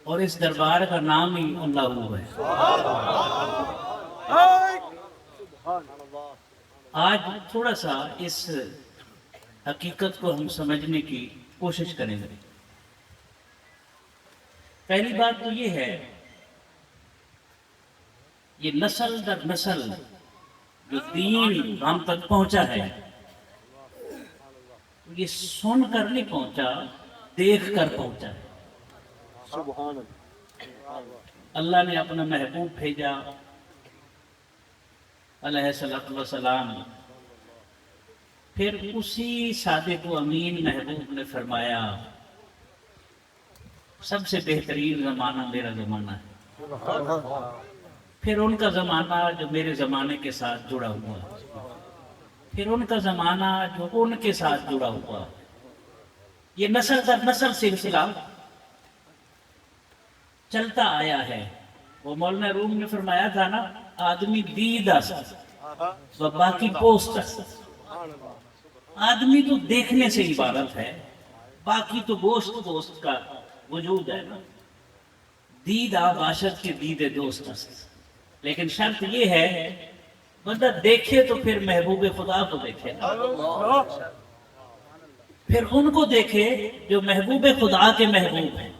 اور اس دربار کا نام ہی اللہ ہے۔ آج تھوڑا سا اس حقیقت کو ہم سمجھنے کی کوشش کریں گے۔ پہلی بات تو یہ ہے، یہ نسل در نسل جو دین ہم تک پہنچا ہے، یہ سن کر نہیں پہنچا، دیکھ کر پہنچا ہے۔ سبحان اللہ۔ اللہ نے اپنا محبوب بھیجا علیہ السلام، پھر اسی صادق و امین محبوب نے فرمایا سب سے بہترین زمانہ میرا زمانہ ہے، پھر ان کا زمانہ جو میرے زمانے کے ساتھ جڑا ہوا، پھر ان کا زمانہ جو ان کے ساتھ جڑا ہوا، یہ نسل در نسل سلسلہ چلتا آیا ہے۔ وہ مولانا روم نے فرمایا تھا نا، آدمی دید است و باقی پوست است۔ آدمی تو دیکھنے سے عبارت ہے، باقی تو گوشت کا وجود ہے نا۔ دید باشد کے دید دوست است، لیکن شرط یہ ہے بندہ دیکھے تو پھر محبوب خدا کو دیکھے، پھر ان کو دیکھے جو محبوب خدا کے محبوب ہیں۔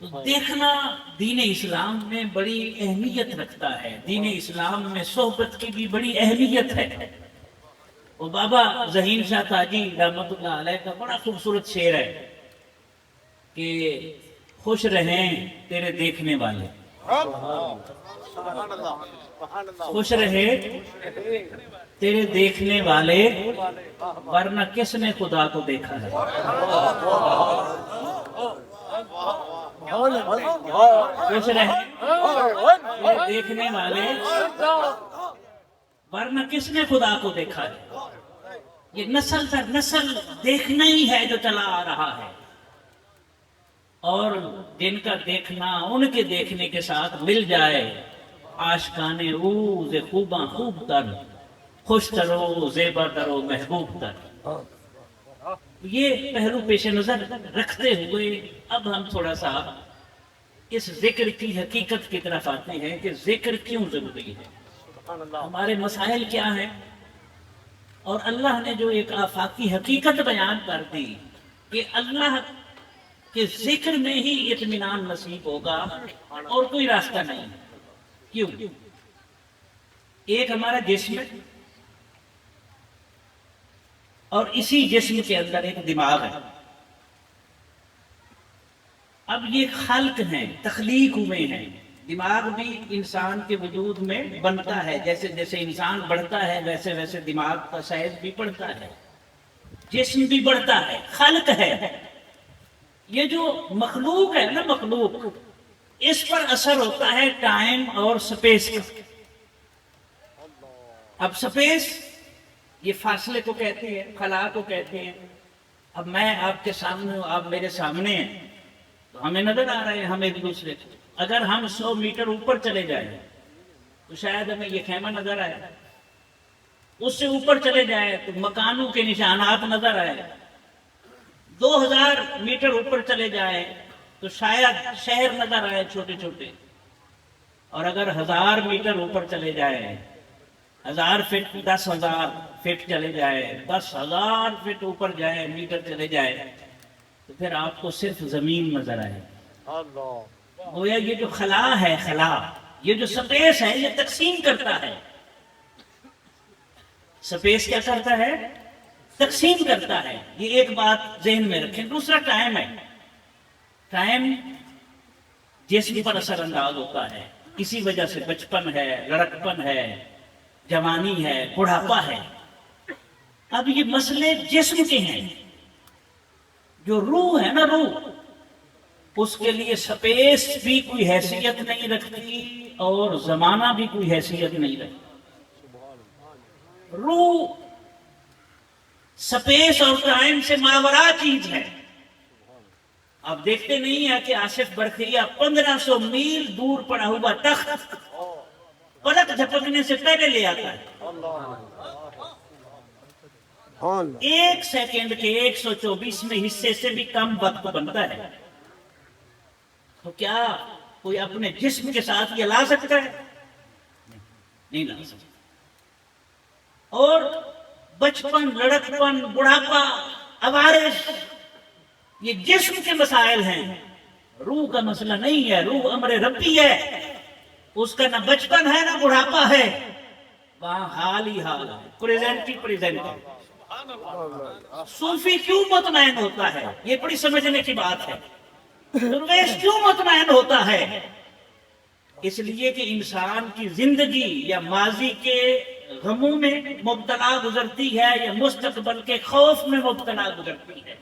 تو دیکھنا دین اسلام میں بڑی اہمیت رکھتا ہے، دین اسلام میں صحبت کی بھی بڑی اہمیت ہے۔ وہ بابا ذہین شاہ تاجی رحمۃ اللہ علیہ کا بڑا خوبصورت شعر ہے کہ خوش رہیں تیرے دیکھنے والے، خوش رہے تیرے دیکھنے والے، ورنہ کس نے خدا کو دیکھا ہے۔ خوش رہے تیرے دیکھنے والے، ورنہ کس نے خدا کو دیکھا ہے۔ یہ نسل در نسل دیکھنا ہی ہے جو چلا آ رہا ہے، اور جن کا دیکھنا ان کے دیکھنے کے ساتھ مل جائے، عاشقان او ز خوباں خوب تر، خوش ترو زیبا ترو محبوب تر۔ یہ پہلو پیش نظر رکھتے ہوئے اب ہم تھوڑا سا اس ذکر کی حقیقت کی طرف آتے ہیں کہ ذکر کیوں ضروری ہے، ہمارے مسائل کیا ہیں، اور اللہ نے جو ایک آفاقی حقیقت بیان کر دی کہ اللہ کے ذکر میں ہی اطمینان نصیب ہوگا اور کوئی راستہ نہیں۔ کیوں؟ ایک ہمارا جسم ہے، اور اسی جسم کے اندر ایک دماغ ہے۔ اب یہ خلق ہیں، تخلیق ہوئے ہیں۔ دماغ بھی انسان کے وجود میں بنتا ہے، جیسے جیسے انسان بڑھتا ہے ویسے ویسے دماغ کا سائز بھی بڑھتا ہے، جسم بھی بڑھتا ہے، خلق ہے۔ یہ جو مخلوق ہے نا، مخلوق، اس پر اثر ہوتا ہے ٹائم اور سپیس کا۔ اب سپیس یہ فاصلے کو کہتے ہیں، خلا کو کہتے ہیں۔ اب میں آپ کے سامنے ہوں، آپ میرے سامنے ہیں، تو ہمیں نظر آ رہے ہیں ہم ایک دوسرے کو۔ اگر ہم 100 میٹر اوپر چلے جائیں تو شاید ہمیں یہ خیمہ نظر آئے، اس سے اوپر چلے جائیں تو مکانوں کے نشانات نظر آئے، 2000 میٹر اوپر چلے جائیں تو شاید شہر نظر آئے چھوٹے چھوٹے، اور اگر 1000 میٹر اوپر چلے جائیں، 1000 فٹ، 10,000 فٹ چلے جائے، 10,000 فٹ اوپر جائے، میٹر چلے جائے، تو پھر آپ کو صرف زمین نظر آئے۔ گویا یہ جو خلا ہے، خلا، یہ جو سپیس ہے، یہ تقسیم کرتا ہے۔ سپیس کیا کرتا ہے؟ تقسیم کرتا ہے۔ یہ ایک بات ذہن میں رکھیں۔ دوسرا ٹائم ہے۔ ٹائم جسم پر اثر انداز ہوتا ہے، کسی وجہ سے بچپن ہے، لڑکپن ہے، جوانی ہے، بڑھاپا ہے۔ اب یہ مسئلے جسم کے ہیں۔ جو روح ہے نا، روح، اس کے لیے سپیس بھی کوئی حیثیت نہیں رکھتی اور زمانہ بھی کوئی حیثیت نہیں رکھتی۔ روح سپیس اور ٹائم سے ماورا چیز ہے۔ آپ دیکھتے نہیں ہیں کہ آصف برخیا 1500 میل دور پڑا ہوا تخت پلک جھپکنے سے پہلے لے آتا ہے۔ سبحان اللہ، ایک سیکنڈ کے 124 حصے سے بھی کم وقت بنتا ہے، تو کیا کوئی اپنے جسم کے ساتھ یہ لا سکتا ہے؟ نہیں لا سکتا۔ اور بچپن، لڑکپن، بڑھاپا، عوارض، یہ جسم کے مسائل ہیں، روح کا مسئلہ نہیں ہے۔ روح امر ربی ہے، اس کا نہ بچپن ہے نہ بڑھاپا ہے، وہاں حال ہی حال ہے، پریزنٹ ہی پریزنٹ ہے۔ صوفی کیوں مطمئن ہوتا ہے؟ یہ بڑی سمجھنے کی بات ہے۔ درویش کیوں مطمئن ہوتا ہے؟ اس لیے کہ انسان کی زندگی یا ماضی کے غموں میں مبتلا گزرتی ہے یا مستقبل کے خوف میں مبتلا گزرتی ہے۔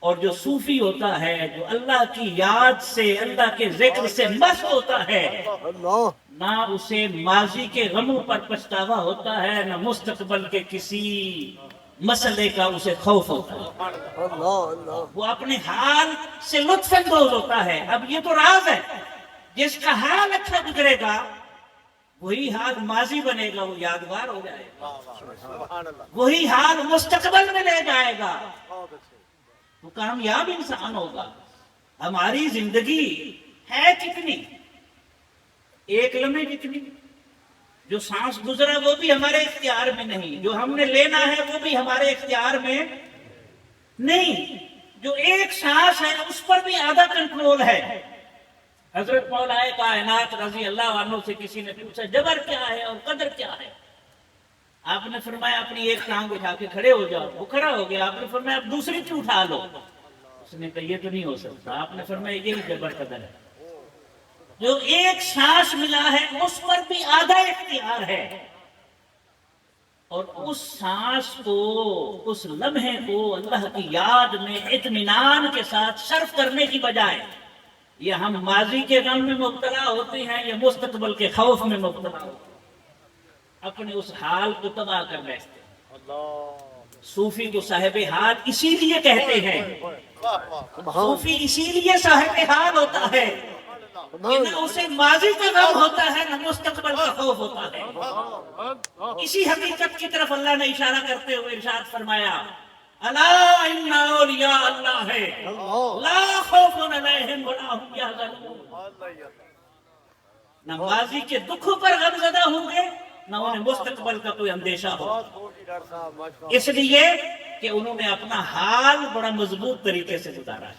اور جو صوفی ہوتا ہے، جو اللہ کی یاد سے، اللہ کے ذکر سے مست ہوتا ہے، اللہ، نہ اسے ماضی کے غموں پر پچھتاوا ہوتا ہے، نہ مستقبل کے کسی مسئلے کا اسے خوف ہوتا ہے۔ اللہ، اللہ، وہ اپنے حال سے لطف اندوز ہوتا ہے۔ اب یہ تو راز ہے، جس کا حال اچھا گزرے گا وہی حال ماضی بنے گا، وہ یادگار ہو جائے گا، سبحان اللہ، وہی حال مستقبل میں لے جائے گا، وہ کامیاب انسان ہوگا۔ ہماری زندگی ہے کتنی؟ ایک لمحے کتنی؟ جو سانس گزرا وہ بھی ہمارے اختیار میں نہیں، جو ہم نے لینا ہے وہ بھی ہمارے اختیار میں نہیں، جو ایک سانس ہے اس پر بھی آدھا کنٹرول ہے۔ حضرت مولا کائنات رضی اللہ عنہ سے کسی نے پوچھا جبر کیا ہے اور قدر کیا ہے؟ آپ نے فرمایا اپنی ایک ٹانگ اٹھا کے کھڑے ہو جاؤ، وہ کھڑا ہو گیا۔ آپ نے فرمایا اب دوسری کیوں اٹھا لو؟ اس نے کہا یہ تو نہیں ہو سکتا۔ آپ نے فرمایا یہی جبر قدر ہے، جو ایک سانس ملا ہے اس پر بھی آدھا اختیار ہے، اور اس سانس کو، اس لمحے کو اللہ کی یاد میں اطمینان کے ساتھ صرف کرنے کی بجائے یہ ہم ماضی کے غم میں مبتلا ہوتے ہیں یا مستقبل کے خوف میں مبتلا ہوتے ہیں، اپنے اس حال کو تباہ کر بیٹھتے ہیں۔ اللہ، صوفی کو صاحب حال اسی لیے کہتے ہیں، صوفی اسی لیے صاحب حال ہوتا ہے کہ نہ اسے ماضی کا غم ہوتا ہے نہ مستقبل کا خوف ہوتا ہے۔ اسی حقیقت کی طرف اللہ نے اشارہ کرتے ہوئے ارشاد فرمایا الا ان اولیاء اللہ ہے لا خوف علیہم ولا هم یحزنون۔ نہ ماضی کے دکھوں پر غم زدہ ہوں گے نہ انہیں مستقبل کا کوئی اندیشہ ہوگا، اس لیے کہ انہوں نے اپنا حال بڑا مضبوط طریقے سے گزارا ہے۔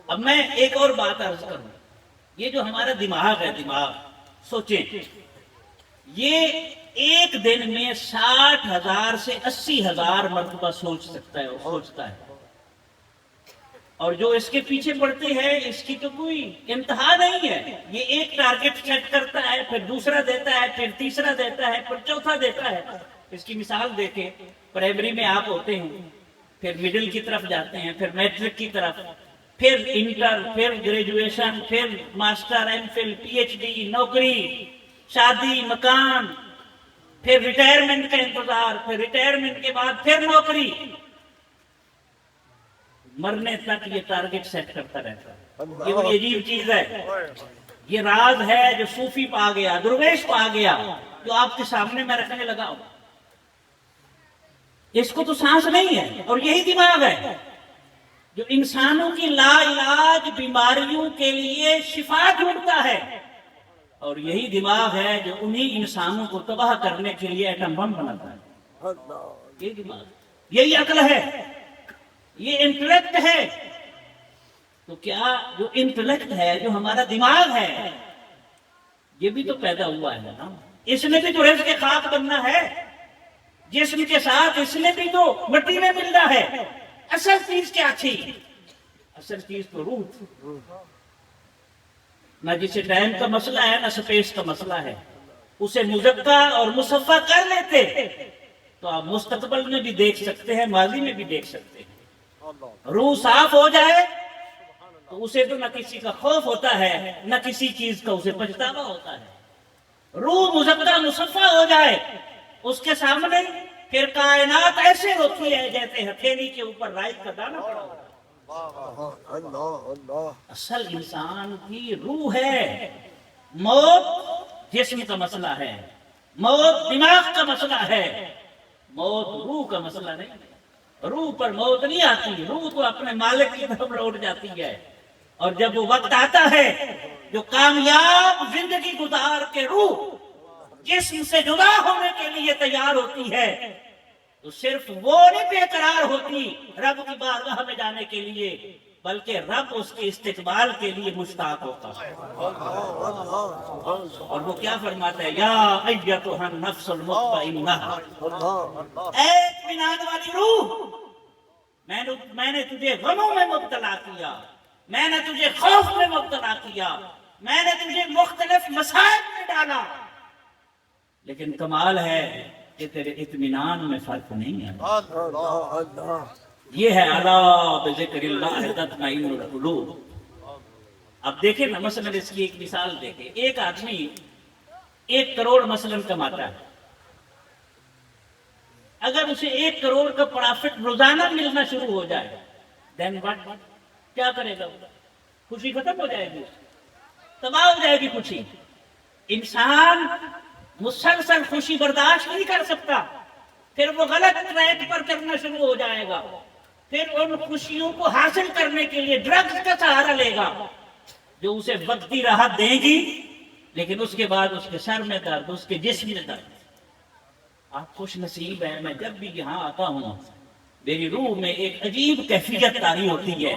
اب میں ایک اور بات عرض کروں، یہ جو ہمارا دماغ ہے، دماغ سوچیں، یہ ایک دن میں 60,000 سے 80,000 مرتبہ سوچ سکتا ہے اور سوچتا ہے، اور جو اس کے پیچھے پڑتے ہیں اس کی تو کوئی انتہا نہیں ہے۔ یہ ایک ٹارگٹ سیٹ کرتا ہے، پھر دوسرا دیتا ہے، پھر تیسرا دیتا ہے، پھر چوتھا دیتا ہے۔ اس کی مثال دیکھیں، پرائمری میں آپ ہوتے ہیں، پھر مڈل کی طرف جاتے ہیں، پھر میٹرک کی طرف، پھر انٹر، پھر گریجویشن، پھر master, M Phil, P H D, نوکری، شادی، مکان، پھر ریٹائرمنٹ کا انتظار، پھر ریٹائرمنٹ کے بعد پھر نوکری، مرنے تک یہ ٹارگٹ سیٹ کرتا رہتا ہے۔ یہ بڑی عجیب چیز ہے، یہ راز ہے جو صوفی پا گیا، درویش پا گیا، جو آپ کے سامنے میں رکھنے لگا ہوں۔ اس کو تو سانس نہیں ہے، اور یہی دماغ ہے جو انسانوں کی لا علاج بیماریوں کے لیے شفا ڈھونڈتا ہے، اور یہی دماغ ہے جو انہی انسانوں کو تباہ کرنے کے لیے ایٹم بم بناتا ہے۔ یہ دماغ، یہی عقل ہے، یہ انٹلیکٹ ہے۔ تو کیا جو انٹلیکٹ ہے، جو ہمارا دماغ ہے، یہ بھی تو پیدا ہوا ہے نا، اس نے بھی تو رزق کے خاک بننا ہے، جسم کے ساتھ اس نے بھی تو مٹی میں ملنا ہے۔ اصل چیز کیا تھی؟ اصل چیز تو روح تھی۔ نہ جسے ٹائم کا مسئلہ ہے نہ سپیس کا مسئلہ ہے، اسے مزکا اور مصفا کر لیتے تو آپ مستقبل میں بھی دیکھ سکتے ہیں، ماضی میں بھی دیکھ سکتے ہیں۔ روح صاف ہو جائے تو اسے تو نہ کسی کا خوف ہوتا ہے نہ کسی چیز کا اسے پچھتاوا ہوتا ہے۔ روح مزکا مصفا ہو جائے، اس کے سامنے پھر کائنات ایسے ہوتی ہے جیسے ہتھیلی کے اوپر رائی کا دانہ پڑا ہوتا ہے۔ اصل انسان کی روح ہے، موت جسم کا مسئلہ ہے، موت دماغ کا مسئلہ ہے، موت روح کا مسئلہ نہیں ہے، روح پر موت نہیں آتی، روح تو اپنے مالک کی طرف لوٹ جاتی ہے۔ اور جب وہ وقت آتا ہے جو کامیاب زندگی گزار کے روح جسم سے جدا ہونے کے لیے تیار ہوتی ہے، تو صرف وہ نہیں بے قرار ہوتی رب کی بارگاہ میں جانے کے لیے، بلکہ رب اس کے استقبال کے لیے مشتاق ہوتا ہے۔ اور وہ کیا فرماتا ہے؟ یا ایتھا النفس المطمئنہ، اے اطمینان والی روح، میں نے تجھے غموں میں مبتلا کیا، میں نے تجھے خوف میں مبتلا کیا، میں نے تجھے مختلف مصائب میں ڈالا، لیکن کمال ہے کہ تیرے اطمینان میں فرق نہیں ہے۔ یہ ہے الا بذکر اللہ تطمئن القلوب۔ اب دیکھیں نا، مثلا اس کی ایک مثال دیکھیں، ایک آدمی 1 کروڑ مثلا کماتا ہے، اگر اسے 1 کروڑ کا پرافٹ روزانہ ملنا شروع ہو جائے، دین واٹ، کیا کرے گا؟ خوشی ختم ہو جائے گی، تباہ ہو جائے گی خوشی۔ انسان مسلسل خوشی برداشت نہیں کر سکتا، پھر وہ غلط ٹریک پر کرنا شروع ہو جائے گا، پھر ان خوشیوں کو حاصل کرنے کے لیے ڈرگز کا سہارا لے گا جو اسے وقتی راحت دے گی، لیکن اس کے بعد اس کے سر میں درد، اس کے جسم میں درد۔ آپ خوش نصیب ہیں، میں جب بھی یہاں آتا ہوں میری روح میں ایک عجیب کیفیت طاری ہوتی ہے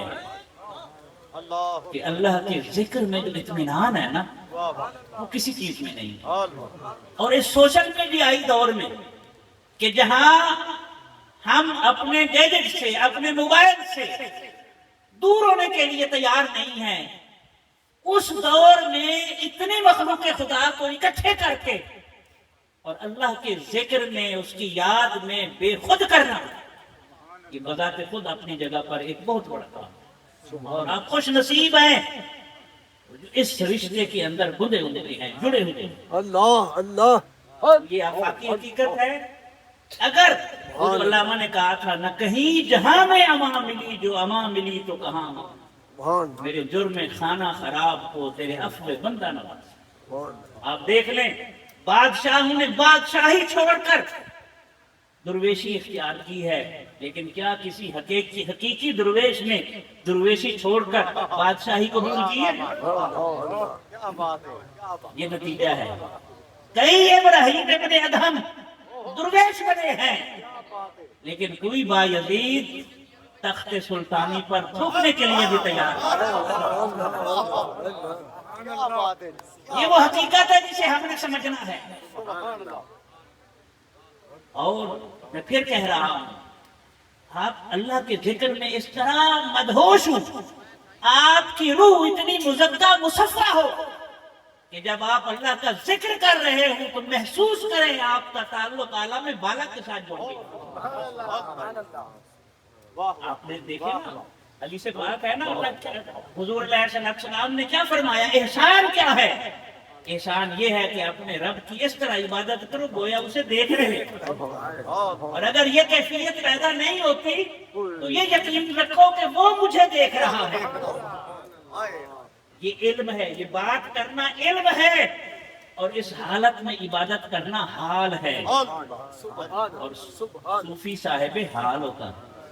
کہ اللہ کے ذکر میں جو اطمینان ہے نا، وہ کسی چیز میں نہیں ہے۔ اور اس سوشل میڈیائی دور میں کہ جہاں ہم اپنے گیجٹ سے، اپنے موبائل سے دور ہونے کے لیے تیار نہیں ہیں، اس دور میں اتنی مخلوق خدا کو اکٹھے کر کے اور اللہ کے ذکر میں، اس کی یاد میں بے خود کرنا، یہ بذات خود اپنی جگہ پر ایک بہت بڑا کام ہے۔ اور آپ خوش نصیب ہیں جو اس رشتے کے اندر بندے ہوئے ہیں، جڑے ہوئے ہیں۔ اللہ اللہ، یہ آفاقی حقیقت ہے۔ اگر حضرت علامہ نے کہا تھا، نہ کہیں جہاں میں امان ملی، جو امان ملی تو کہاں بھان میرے جرم خانہ خراب کو تیرے عفو بندہ نواز۔ بھان، آپ دیکھ لیں، بادشاہوں نے بادشاہی چھوڑ کر درویشی اختیار کی ہے، لیکن کیا کسی حقیقی درویش نے درویشی چھوڑ کر بادشاہی کو بھول کی ہے؟ کیا بات ہے، یہ نتیجہ ہے۔ کئی ابراہیم ابن ادہم درویش بنے ہیں، لیکن کوئی بایزید تخت سلطانی پر تھوکنے کے لیے بھی تیار ہے۔ کیا بات ہے، یہ وہ حقیقت ہے جسے ہم نے سمجھنا ہے۔ اور میں پھر کہہ رہا ہوں، آپ اللہ کے ذکر میں اس طرح مدہوش ہوں، آپ کی روح اتنی مزکہ مصفہ ہو کہ جب آپ اللہ کا ذکر کر رہے ہوں تو محسوس کریں آپ کا تعلق عالم بالا کے ساتھ جڑ گیا۔ آپ نے دیکھے نا، علی سے بات ہے نا، حضور علیہ السلام نے کیا فرمایا؟ احسان کیا ہے؟ احسان یہ ہے کہ اپنے رب کی اس طرح عبادت کرو گویا اسے دیکھ رہے۔ اور اگر یہ کیفیت پیدا نہیں ہوتی تو یہ یقین رکھو کہ وہ مجھے دیکھ رہا ہے۔ یہ علم ہے، یہ بات کرنا علم ہے، اور اس حالت میں عبادت کرنا حال ہے، اور صوفی صاحب حال ہوتا ہے۔